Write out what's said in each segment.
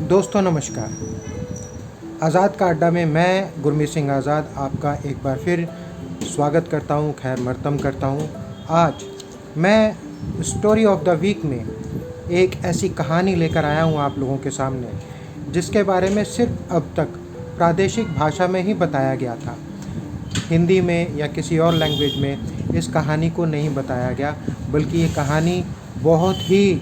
दोस्तों नमस्कार। आज़ाद का अड्डा में मैं गुरमीत सिंह आज़ाद आपका एक बार फिर स्वागत करता हूँ, खैर मर्तम करता हूँ। आज मैं स्टोरी ऑफ द वीक में एक ऐसी कहानी लेकर आया हूँ आप लोगों के सामने, जिसके बारे में सिर्फ अब तक प्रादेशिक भाषा में ही बताया गया था। हिंदी में या किसी और लैंग्वेज में इस कहानी को नहीं बताया गया, बल्कि ये कहानी बहुत ही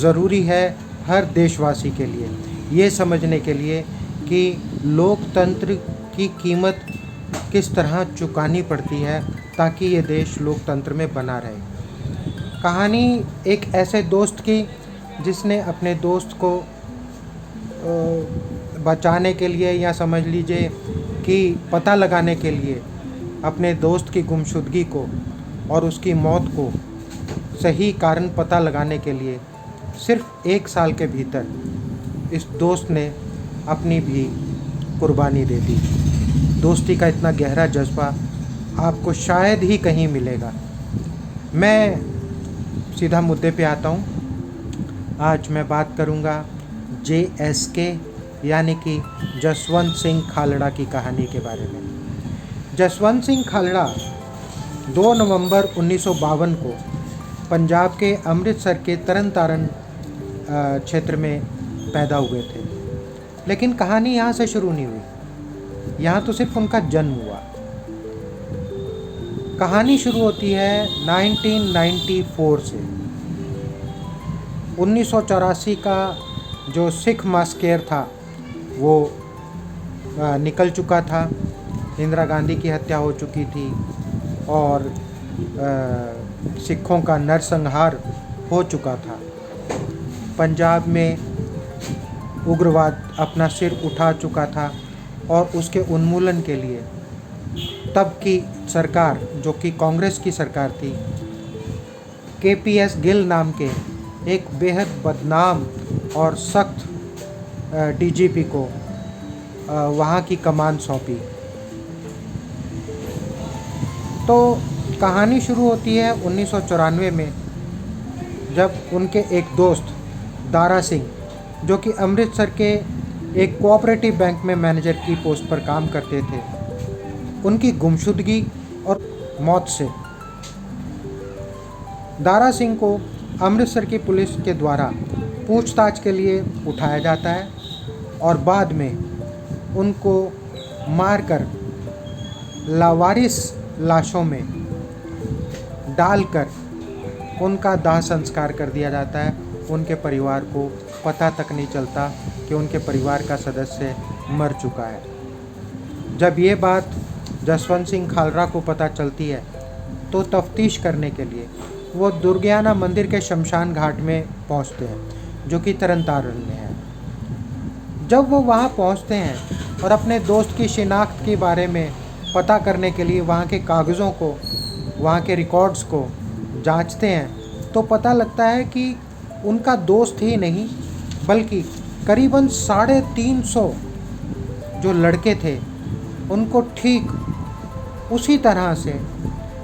ज़रूरी है हर देशवासी के लिए, ये समझने के लिए कि लोकतंत्र की कीमत किस तरह चुकानी पड़ती है ताकि ये देश लोकतंत्र में बना रहे। कहानी एक ऐसे दोस्त की जिसने अपने दोस्त को बचाने के लिए या समझ लीजिए कि पता लगाने के लिए अपने दोस्त की गुमशुदगी को और उसकी मौत को सही कारण पता लगाने के लिए सिर्फ 1 साल के भीतर इस दोस्त ने अपनी भी कुर्बानी दे दी। दोस्ती का इतना गहरा जज्बा आपको शायद ही कहीं मिलेगा। मैं सीधा मुद्दे पे आता हूँ। आज मैं बात करूँगा JSK यानी कि जसवंत सिंह खालड़ा की कहानी के बारे में। जसवंत सिंह खालड़ा 2 नवंबर 1952 को पंजाब के अमृतसर के तरन तारण क्षेत्र में पैदा हुए थे। लेकिन कहानी यहाँ से शुरू नहीं हुई, यहाँ तो सिर्फ उनका जन्म हुआ। कहानी शुरू होती है 1994 से। 1984 का जो सिख मास्केयर था वो निकल चुका था, इंदिरा गांधी की हत्या हो चुकी थी और सिखों का नरसंहार हो चुका था। पंजाब में उग्रवाद अपना सिर उठा चुका था और उसके उन्मूलन के लिए तब की सरकार, जो कि कांग्रेस की सरकार थी, KPS गिल नाम के एक बेहद बदनाम और सख्त DGP को वहाँ की कमान सौंपी। तो कहानी शुरू होती है 1994 में, जब उनके एक दोस्त दारा सिंह, जो कि अमृतसर के एक कोऑपरेटिव बैंक में मैनेजर की पोस्ट पर काम करते थे, उनकी गुमशुदगी और मौत से दारा सिंह को अमृतसर की पुलिस के द्वारा पूछताछ के लिए उठाया जाता है और बाद में उनको मारकर लावारिस लाशों में डालकर उनका दाह संस्कार कर दिया जाता है। उनके परिवार को पता तक नहीं चलता कि उनके परिवार का सदस्य मर चुका है। जब ये बात जसवंत सिंह खालड़ा को पता चलती है तो तफ्तीश करने के लिए वो दुर्गियाना मंदिर के शमशान घाट में पहुंचते हैं, जो कि तरन तारण में है। जब वो वहां पहुंचते हैं और अपने दोस्त की शिनाख्त के बारे में पता करने के लिए वहाँ के कागज़ों को, वहाँ के रिकॉर्ड्स को जांचते हैं, तो पता लगता है कि उनका दोस्त ही नहीं बल्कि करीबन 350 जो लड़के थे उनको ठीक उसी तरह से,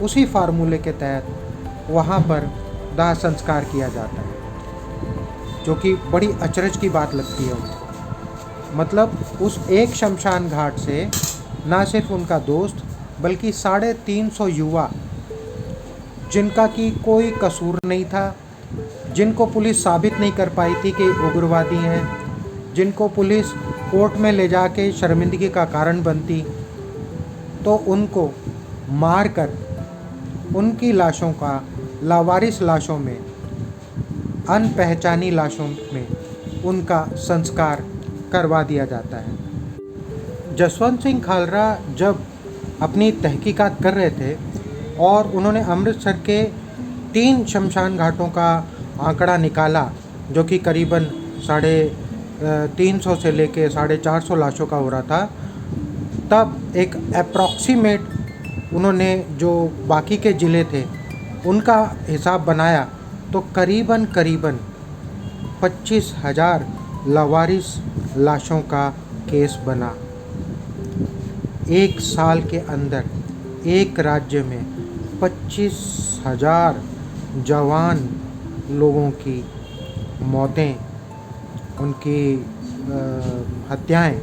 उसी फार्मूले के तहत वहाँ पर दाह संस्कार किया जाता है, जो कि बड़ी अचरज की बात लगती है उनको। मतलब उस एक शमशान घाट से ना सिर्फ उनका दोस्त बल्कि 350 युवा, जिनका कि कोई कसूर नहीं था, जिनको पुलिस साबित नहीं कर पाई थी कि उग्रवादी हैं, जिनको पुलिस कोर्ट में ले जाके शर्मिंदगी का कारण बनती, तो उनको मारकर उनकी लाशों का, लावारिस लाशों में, अनपहचानी लाशों में उनका संस्कार करवा दिया जाता है। जसवंत सिंह खालड़ा जब अपनी तहकीकात कर रहे थे और उन्होंने अमृतसर के 3 शमशान घाटों का आंकड़ा निकाला, जो कि करीबन 350 से लेके 450 लाशों का हो रहा था, तब एक अप्रॉक्सीमेट उन्होंने जो बाकी के ज़िले थे उनका हिसाब बनाया तो करीबन 25,000 लावारिस लाशों का केस बना। 1 साल के अंदर एक राज्य में 25,000 जवान लोगों की मौतें, उनकी हत्याएं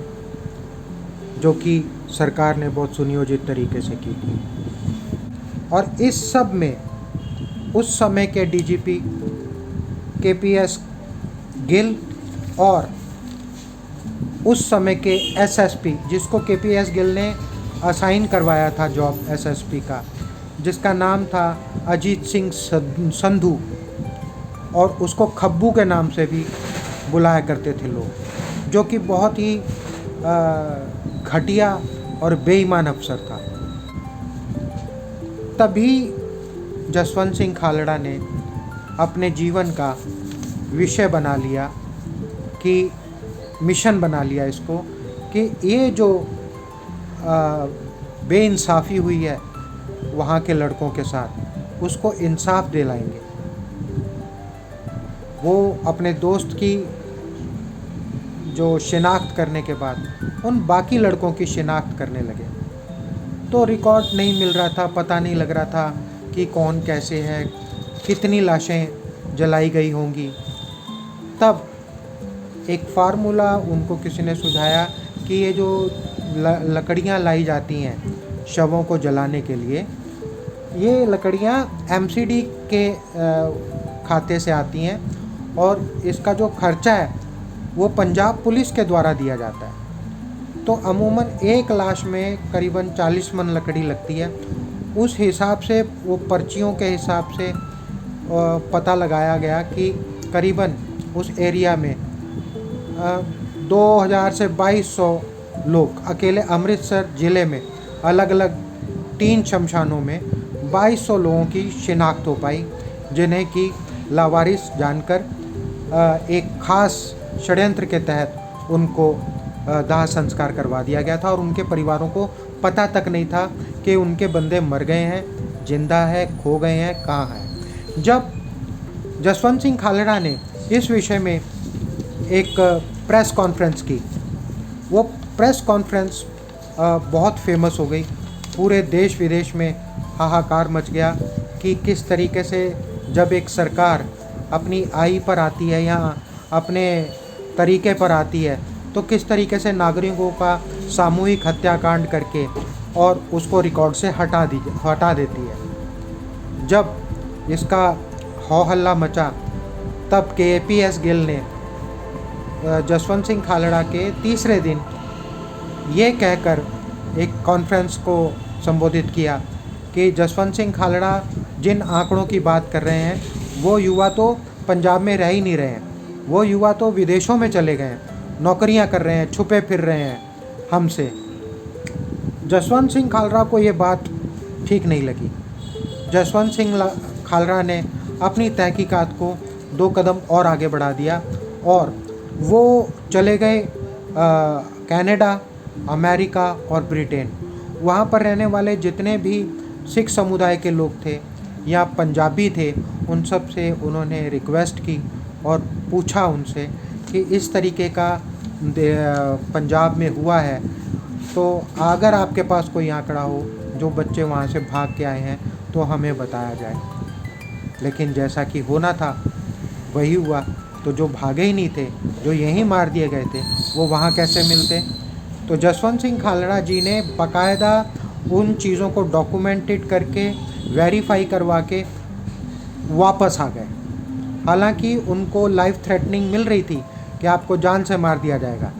जो कि सरकार ने बहुत सुनियोजित तरीके से की थी। और इस सब में उस समय के डीजीपी केपीएस गिल और उस समय के एसएसपी, जिसको केपीएस गिल ने असाइन करवाया था जॉब एसएसपी का, जिसका नाम था अजीत सिंह संधू, और उसको खब्बू के नाम से भी बुलाया करते थे लोग, जो कि बहुत ही घटिया और बेईमान अफसर था। तभी जसवंत सिंह खालड़ा ने अपने जीवन का विषय बना लिया, कि मिशन बना लिया इसको, कि ये जो बेइंसाफ़ी हुई है वहाँ के लड़कों के साथ, उसको इंसाफ दिलाएंगे। वो अपने दोस्त की जो शिनाख्त करने के बाद उन बाकी लड़कों की शिनाख्त करने लगे। तो रिकॉर्ड नहीं मिल रहा था, पता नहीं लग रहा था कि कौन कैसे है, कितनी लाशें जलाई गई होंगी। तब एक फार्मूला उनको किसी ने सुझाया कि ये जो लकड़ियाँ लाई जाती हैं शवों को जलाने के लिए, ये लकड़ियाँ एमसीडी के खाते से आती हैं, और इसका जो खर्चा है वो पंजाब पुलिस के द्वारा दिया जाता है। तो अमूमन एक लाश में करीबन 40 मन लकड़ी लगती है। उस हिसाब से, वो पर्चियों के हिसाब से पता लगाया गया कि करीबन उस एरिया में 2000 से 2200 लोग, अकेले अमृतसर ज़िले में अलग अलग 3 शमशानों में 2200 लोगों की शिनाख्त हो पाई, जिन्हें कि लावारिस जानकर एक ख़ास षड्यंत्र के तहत उनको दाह संस्कार करवा दिया गया था, और उनके परिवारों को पता तक नहीं था कि उनके बंदे मर गए हैं, जिंदा है, खो गए हैं, कहाँ हैं। जब जसवंत सिंह खालड़ा ने इस विषय में एक प्रेस कॉन्फ्रेंस की, वो प्रेस कॉन्फ्रेंस बहुत फेमस हो गई। पूरे देश विदेश में हाहाकार मच गया कि किस तरीके से जब एक सरकार अपनी आई पर आती है या अपने तरीके पर आती है, तो किस तरीके से नागरिकों का सामूहिक हत्याकांड करके और उसको रिकॉर्ड से हटा देती है। जब इसका हो हल्ला मचा, तब केपीएस गिल ने जसवंत सिंह खालड़ा के तीसरे दिन ये कहकर एक कॉन्फ्रेंस को संबोधित किया कि जसवंत सिंह खालड़ा जिन आंकड़ों की बात कर रहे हैं, वो युवा तो पंजाब में रह ही नहीं रहे हैं, वो युवा तो विदेशों में चले गए हैं, नौकरियां कर रहे हैं, छुपे फिर रहे हैं हमसे। जसवंत सिंह खालड़ा को ये बात ठीक नहीं लगी। जसवंत सिंह खालड़ा ने अपनी तहकीकात को 2 कदम और आगे बढ़ा दिया, और वो चले गए कनाडा, अमेरिका और ब्रिटेन। वहाँ पर रहने वाले जितने भी सिख समुदाय के लोग थे या पंजाबी थे, उन सब से उन्होंने रिक्वेस्ट की और पूछा उनसे कि इस तरीके का पंजाब में हुआ है, तो अगर आपके पास कोई आंकड़ा हो जो बच्चे वहाँ से भाग के आए हैं तो हमें बताया जाए। लेकिन जैसा कि होना था वही हुआ। तो जो भागे ही नहीं थे, जो यहीं मार दिए गए थे, वो वहाँ कैसे मिलते। तो जसवंत सिंह खालड़ा जी ने बाकायदा उन चीज़ों को डॉक्यूमेंटेड करके वेरीफाई करवा के वापस आ गए। हालांकि उनको लाइफ थ्रेटनिंग मिल रही थी कि आपको जान से मार दिया जाएगा,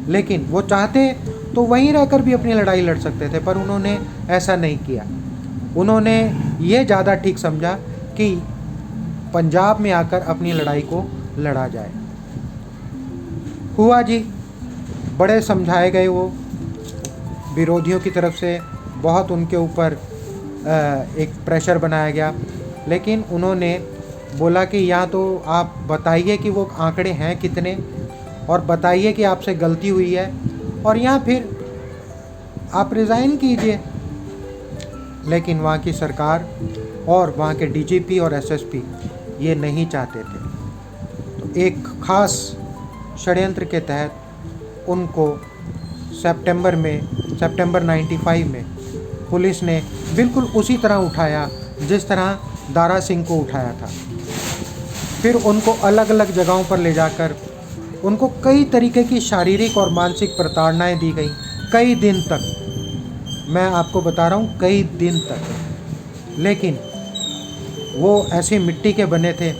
लेकिन वो चाहते तो वहीं रहकर भी अपनी लड़ाई लड़ सकते थे, पर उन्होंने ऐसा नहीं किया। उन्होंने ये ज़्यादा ठीक समझा कि पंजाब में आकर अपनी लड़ाई को लड़ा जाए। हुआ जी, बड़े समझाए गए, वो विरोधियों की तरफ से बहुत उनके ऊपर एक प्रेशर बनाया गया, लेकिन उन्होंने बोला कि या तो आप बताइए कि वो आंकड़े हैं कितने, और बताइए कि आपसे गलती हुई है, और या फिर आप रिज़ाइन कीजिए। लेकिन वहाँ की सरकार और वहाँ के डीजीपी और एसएसपी ये नहीं चाहते थे। तो एक ख़ास षड्यंत्र के तहत उनको सितंबर 95 में पुलिस ने बिल्कुल उसी तरह उठाया जिस तरह दारा सिंह को उठाया था। फिर उनको अलग अलग जगहों पर ले जाकर उनको कई तरीके की शारीरिक और मानसिक प्रताड़नाएं दी गई, कई दिन तक। मैं आपको बता रहा हूँ, कई दिन तक। लेकिन वो ऐसी मिट्टी के बने थे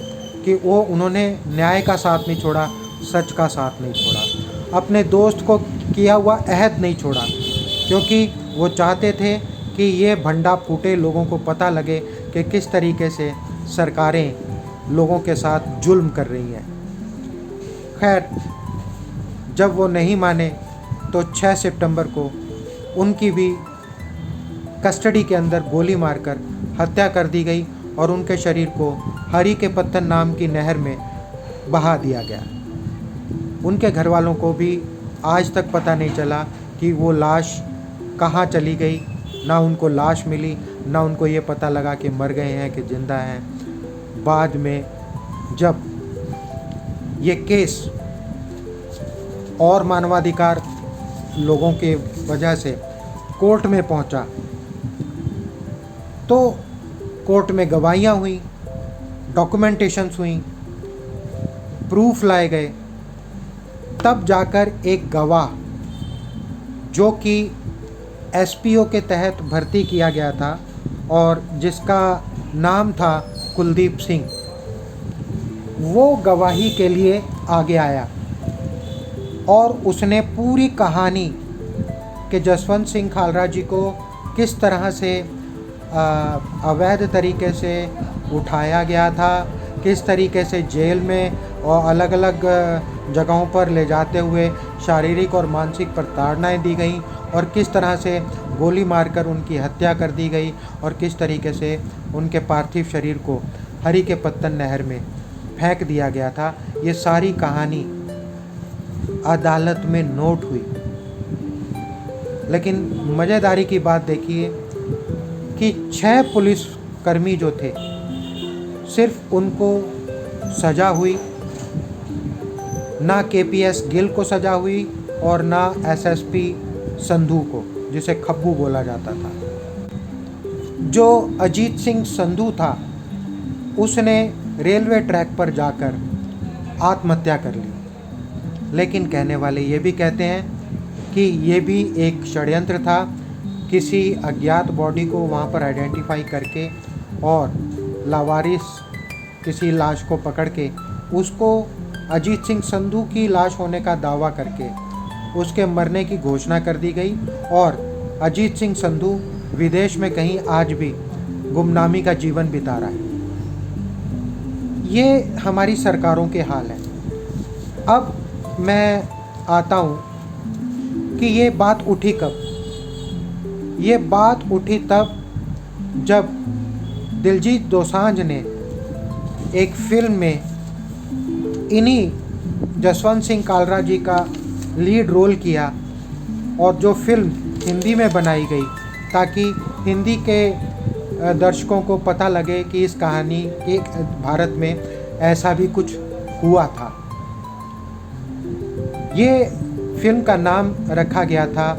कि उन्होंने न्याय का साथ नहीं छोड़ा, सच का साथ नहीं छोड़ा, अपने दोस्त को किया हुआ अहद नहीं छोड़ा, क्योंकि वो चाहते थे कि ये भंडा फूटे, लोगों को पता लगे कि किस तरीके से सरकारें लोगों के साथ जुल्म कर रही हैं। खैर, जब वो नहीं माने तो 6 सितंबर को उनकी भी कस्टडी के अंदर गोली मारकर हत्या कर दी गई और उनके शरीर को हरी के पत्तन नाम की नहर में बहा दिया गया। उनके घर वालों को भी आज तक पता नहीं चला कि वो लाश कहाँ चली गई, ना उनको लाश मिली, ना उनको ये पता लगा कि मर गए हैं कि जिंदा हैं। बाद में जब ये केस और मानवाधिकार लोगों के वजह से कोर्ट में पहुंचा, तो कोर्ट में गवाहियाँ हुई, डॉक्यूमेंटेशंस हुई, प्रूफ लाए गए, तब जाकर एक गवाह जो कि एसपीओ के तहत भर्ती किया गया था और जिसका नाम था कुलदीप सिंह, वो गवाही के लिए आगे आया और उसने पूरी कहानी कि जसवंत सिंह खालरा जी को किस तरह से अवैध तरीके से उठाया गया था, किस तरीके से जेल में और अलग अलग जगहों पर ले जाते हुए शारीरिक और मानसिक प्रताड़नाएं दी गई और किस तरह से गोली मारकर उनकी हत्या कर दी गई और किस तरीके से उनके पार्थिव शरीर को हरी के पत्तन नहर में फेंक दिया गया था। ये सारी कहानी अदालत में नोट हुई। लेकिन मज़ेदारी की बात देखिए कि 6 पुलिसकर्मी जो थे, सिर्फ उनको सज़ा हुई, ना केपीएस गिल को सज़ा हुई और ना एसएसपी संधू को, जिसे खब्बू बोला जाता था। जो अजीत सिंह संधू था, उसने रेलवे ट्रैक पर जाकर आत्महत्या कर ली। लेकिन कहने वाले ये भी कहते हैं कि ये भी एक षड्यंत्र था, किसी अज्ञात बॉडी को वहाँ पर आइडेंटिफाई करके और लावारिस किसी लाश को पकड़ के उसको अजीत सिंह संधू की लाश होने का दावा करके उसके मरने की घोषणा कर दी गई और अजीत सिंह संधू विदेश में कहीं आज भी गुमनामी का जीवन बिता रहा है। ये हमारी सरकारों के हाल है। अब मैं आता हूँ कि ये बात उठी कब। ये बात उठी तब जब दिलजीत दोसांझ ने एक फिल्म में इन्हीं जसवंत सिंह कालरा जी का लीड रोल किया और जो फिल्म हिंदी में बनाई गई ताकि हिंदी के दर्शकों को पता लगे कि इस कहानी के भारत में ऐसा भी कुछ हुआ था। ये फिल्म का नाम रखा गया था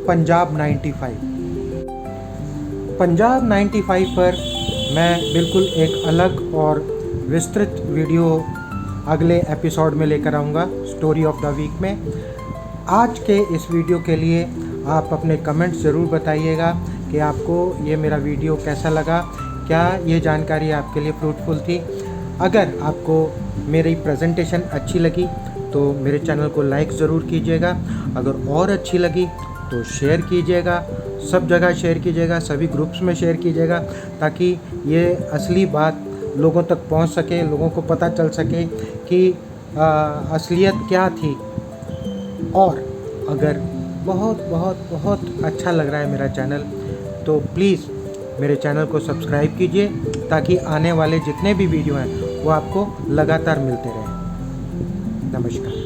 पंजाब 95। पंजाब 95 पर मैं बिल्कुल एक अलग और विस्तृत वीडियो अगले एपिसोड में लेकर आऊँगा, स्टोरी ऑफ द वीक में। आज के इस वीडियो के लिए आप अपने कमेंट्स ज़रूर बताइएगा कि आपको ये मेरा वीडियो कैसा लगा, क्या ये जानकारी आपके लिए फ्रूटफुल थी। अगर आपको मेरी प्रेजेंटेशन अच्छी लगी तो मेरे चैनल को लाइक ज़रूर कीजिएगा। अगर और अच्छी लगी तो शेयर कीजिएगा, सब जगह शेयर कीजिएगा, सभी ग्रुप्स में शेयर कीजिएगा ताकि ये असली बात लोगों तक पहुंच सके, लोगों को पता चल सके कि असलियत क्या थी। और अगर बहुत बहुत बहुत अच्छा लग रहा है मेरा चैनल तो प्लीज़ मेरे चैनल को सब्सक्राइब कीजिए ताकि आने वाले जितने भी वीडियो हैं वो आपको लगातार मिलते रहें। नमस्कार।